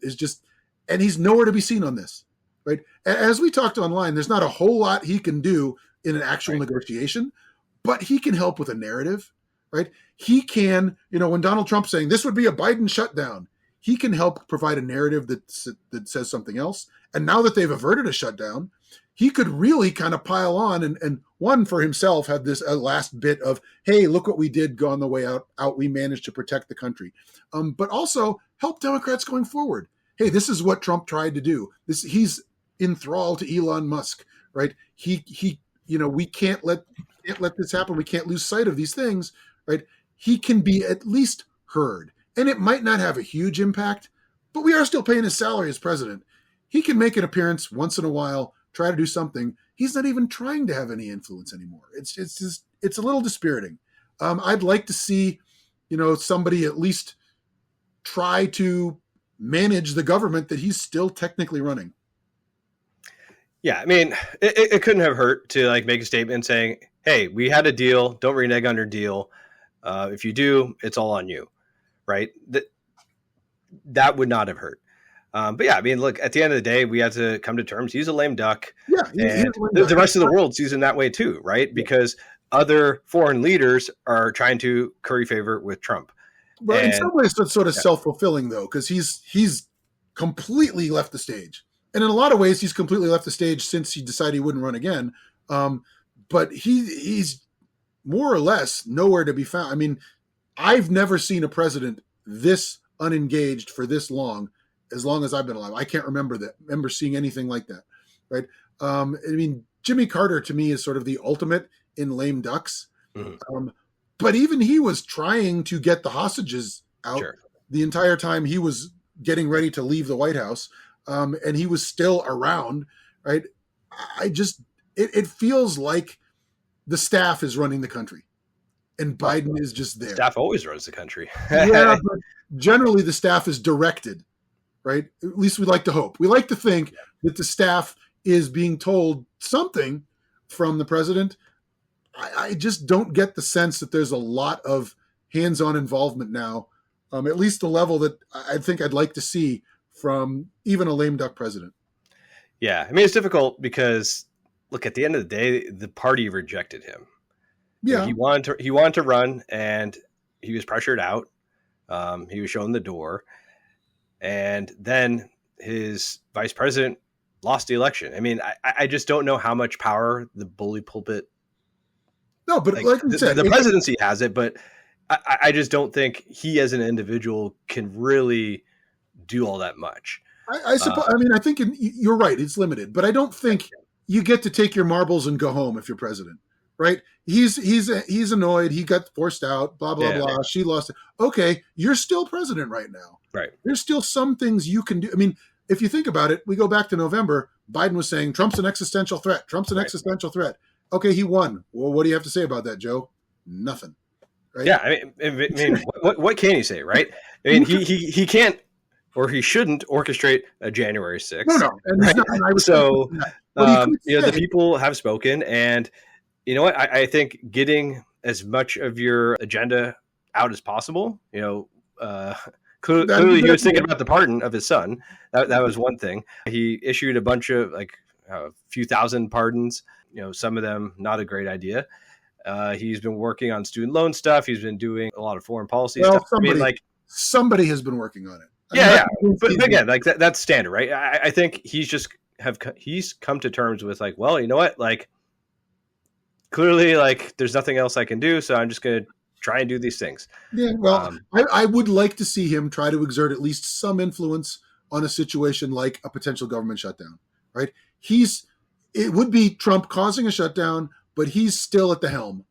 he's nowhere to be seen on this. Right. As we talked online, there's not a whole lot he can do in an actual negotiation, but he can help with a narrative, right? He can, when Donald Trump's saying this would be a Biden shutdown, he can help provide a narrative that says something else. And now that they've averted a shutdown, he could really kind of pile on and one for himself have this last bit of, hey, look what we did on the way out. We managed to protect the country, but also help Democrats going forward. Hey, this is what Trump tried to do. He's enthralled to Elon Musk, right? We can't let this happen. We can't lose sight of these things, right? He can be at least heard, and it might not have a huge impact, but we are still paying his salary as president. He can make an appearance once in a while, try to do something. He's not even trying to have any influence anymore. It's a little dispiriting. I'd like to see, somebody at least try to manage the government that he's still technically running. Yeah, I mean, it couldn't have hurt to make a statement saying, "Hey, we had a deal. Don't renege on your deal. If you do, it's all on you." Right? That would not have hurt. But yeah, I mean, look, at the end of the day, we had to come to terms. He's a lame duck. Yeah, and the rest of the world sees him that way too, right? Yeah. Because other foreign leaders are trying to curry favor with Trump. But in some ways, that's sort of self-fulfilling, though, because he's completely left the stage. And in a lot of ways, he's completely left the stage since he decided he wouldn't run again. But he's more or less nowhere to be found. I mean, I've never seen a president this unengaged for this long as I've been alive. I can't remember seeing anything like that, right? I mean, Jimmy Carter, to me, is sort of the ultimate in lame ducks. Mm-hmm. But even he was trying to get the hostages out the entire time he was getting ready to leave the White House. And he was still around, right? It feels like the staff is running the country and Biden is just there. Staff always runs the country. Yeah, but generally the staff is directed, right? At least we like to hope. We like to think that the staff is being told something from the president. I just don't get the sense that there's a lot of hands-on involvement now, at least the level that I think I'd like to see from even a lame duck president. Yeah. I mean, it's difficult because, look, at the end of the day, the party rejected him. Yeah. He wanted to run and he was pressured out. He was shown the door. And then his vice president lost the election. I mean, I just don't know how much power the bully pulpit. No, but like you said, the presidency has it, but I just don't think he as an individual can really do all that much. I suppose. I mean, I think you're right. It's limited, but I don't think you get to take your marbles and go home if you're president, right? He's annoyed. He got forced out. Blah blah blah. She lost it. Okay, you're still president right now. Right. There's still some things you can do. I mean, if you think about it, we go back to November. Biden was saying Trump's an existential threat. Trump's an existential threat. Okay, he won. Well, what do you have to say about that, Joe? Nothing. Right? Yeah, I mean, what can he say, right? I mean, he can't or he shouldn't orchestrate a January 6th. No, and Right? he's not. And I was So, but he could the say, people have spoken, and you know what? I think getting as much of your agenda out as possible. that'd be Clearly, he good. was thinking about the pardon of his son. That was one thing. He issued a bunch of a few thousand pardons. Some of them not a great idea. He's been working on student loan stuff. He's been doing a lot of foreign policy Well, stuff. somebody has been working on it. Yeah. But again, that's standard, right? I think he's come to terms with well, you know what? Clearly, there's nothing else I can do, so I'm just going to try and do these things. Yeah, well, I would like to see him try to exert at least some influence on a situation like a potential government shutdown, right? It would be Trump causing a shutdown, but he's still at the helm,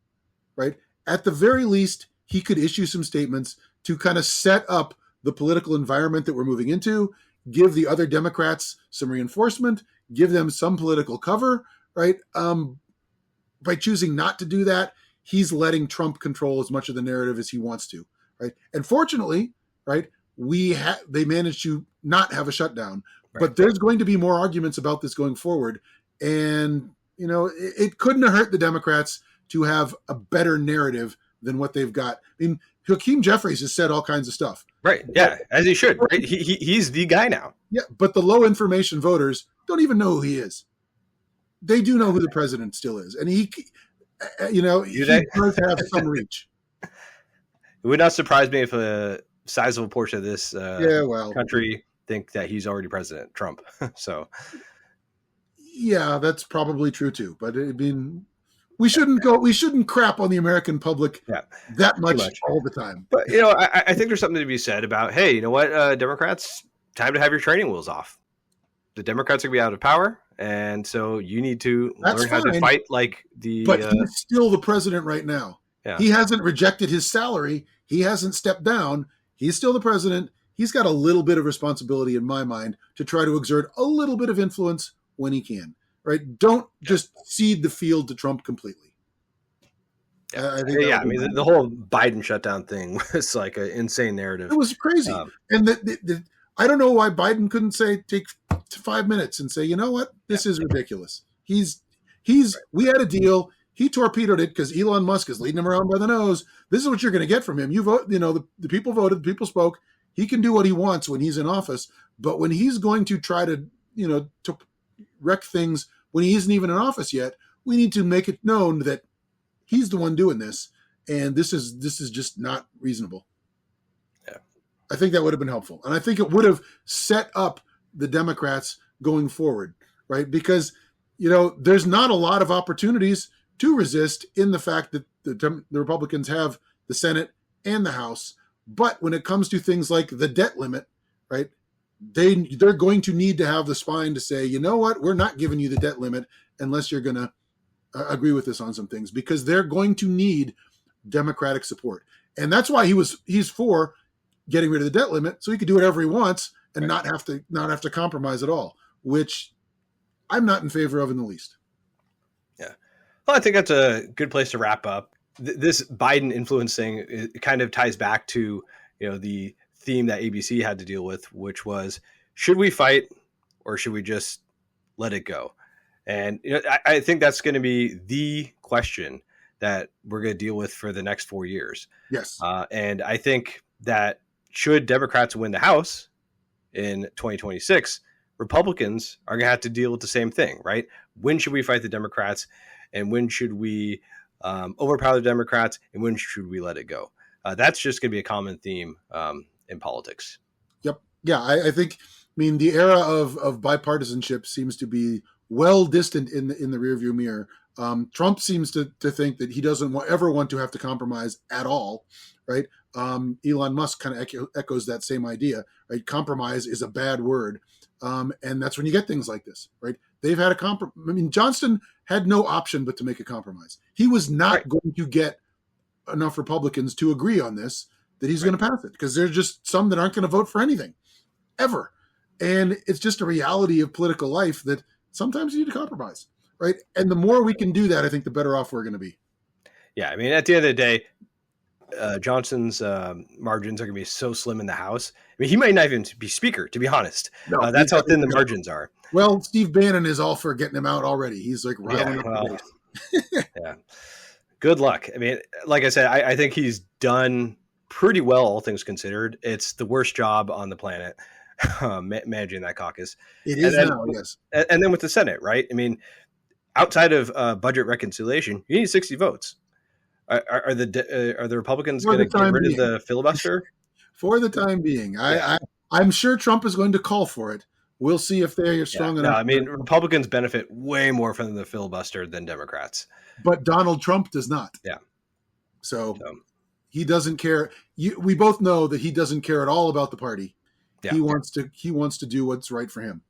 right? At the very least, he could issue some statements to kind of set up the political environment that we're moving into, give the other Democrats some reinforcement, give them some political cover, right? By choosing not to do that, he's letting Trump control as much of the narrative as he wants to, right? And fortunately, right, they managed to not have a shutdown, right. But there's going to be more arguments about this going forward. And, it couldn't have hurt the Democrats to have a better narrative than what they've got. I mean, Hakeem Jeffries has said all kinds of stuff. Right. Yeah, as he should. Right? He's the guy now. Yeah, but the low information voters don't even know who he is. They do know who the president still is. And he does have some reach. It would not surprise me if a sizable portion of this country think that he's already President Trump. So, yeah, that's probably true too. But I mean, we shouldn't crap on the American public that much all the time. But I think there's something to be said about, hey, you know what, Democrats, time to have your training wheels off. The Democrats are going to be out of power. And so you need to learn how to fight But he's still the president right now. Yeah. He hasn't rejected his salary. He hasn't stepped down. He's still the president. He's got a little bit of responsibility in my mind to try to exert a little bit of influence when he can, right? Don't just cede the field to Trump completely. I mean, the whole Biden shutdown thing was like an insane narrative. It was crazy. And I don't know why Biden couldn't take 5 minutes and say, you know what, this is ridiculous. We had a deal. He torpedoed it because Elon Musk is leading him around by the nose. This is what you're going to get from him. You vote, the people voted, the people spoke. He can do what he wants when he's in office, but when he's going to try to wreck things when he isn't even in office yet, we need to make it known that he's the one doing this, and this is just not reasonable. Yeah, I think that would have been helpful, and I think it would have set up the Democrats going forward, right? Because there's not a lot of opportunities to resist in the fact that the Republicans have the Senate and the House, but when it comes to things like the debt limit, right? They're going to need to have the spine to say, you know what, we're not giving you the debt limit unless you're going to agree with us on some things, because they're going to need Democratic support. And that's why he's for getting rid of the debt limit, so he could do whatever he wants and not have to compromise at all, which I'm not in favor of in the least. Yeah. Well, I think that's a good place to wrap up. This Biden influence thing, it kind of ties back to, the theme that ABC had to deal with, which was, should we fight or should we just let it go? And I think that's going to be the question that we're going to deal with for the next 4 years. Yes. And I think that should Democrats win the House in 2026, Republicans are going to have to deal with the same thing, right? When should we fight the Democrats, and when should we overpower the Democrats, and when should we let it go? That's just going to be a common theme in politics. Yep. Yeah, I think, the era of bipartisanship seems to be well distant in the rearview mirror. Trump seems to think that he doesn't ever want to have to compromise at all, right? Elon Musk kind of echoes that same idea, right? Compromise is a bad word. And that's when you get things like this, right? They've had a compromise. Johnston had no option but to make a compromise. He was not going to get enough Republicans to agree on this, that he's going to pass it, because there's just some that aren't going to vote for anything ever. And it's just a reality of political life that sometimes you need to compromise, right? And the more we can do that, I think the better off we're going to be. Yeah. At the end of the day, Johnson's margins are going to be so slim in the House. I mean, he might not even be Speaker, to be honest. No, That's how thin the margins are. Well, Steve Bannon is all for getting him out already. He's like riling up the base. Yeah. Good luck. I mean, like I said, I think he's done pretty well, all things considered. It's the worst job on the planet, managing that caucus. It is now, yes. And then with the Senate, right? I mean, outside of budget reconciliation, you need 60 votes. Are the Republicans going to get rid of the filibuster? For the time being. I'm sure Trump is going to call for it. We'll see if they are strong enough. No, I mean, Republicans benefit way more from the filibuster than Democrats. But Donald Trump does not. Yeah. So he doesn't care. We both know that he doesn't care at all about the party. Yeah. He wants to do what's right for him,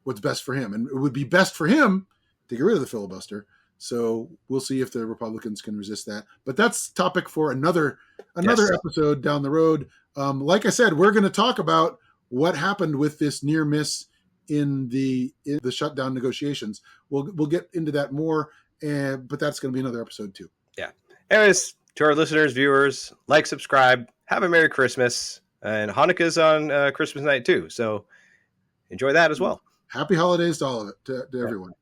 what's best for him. And it would be best for him to get rid of the filibuster. So we'll see if the Republicans can resist that. But that's topic for another episode down the road. Like I said, we're going to talk about what happened with this near miss in the shutdown negotiations. We'll get into that more, but that's going to be another episode too. Yeah. Anyways, to our listeners, viewers, like, subscribe, have a Merry Christmas, and Hanukkah's on Christmas night too. So enjoy that as well. Happy holidays to all of it, to everyone.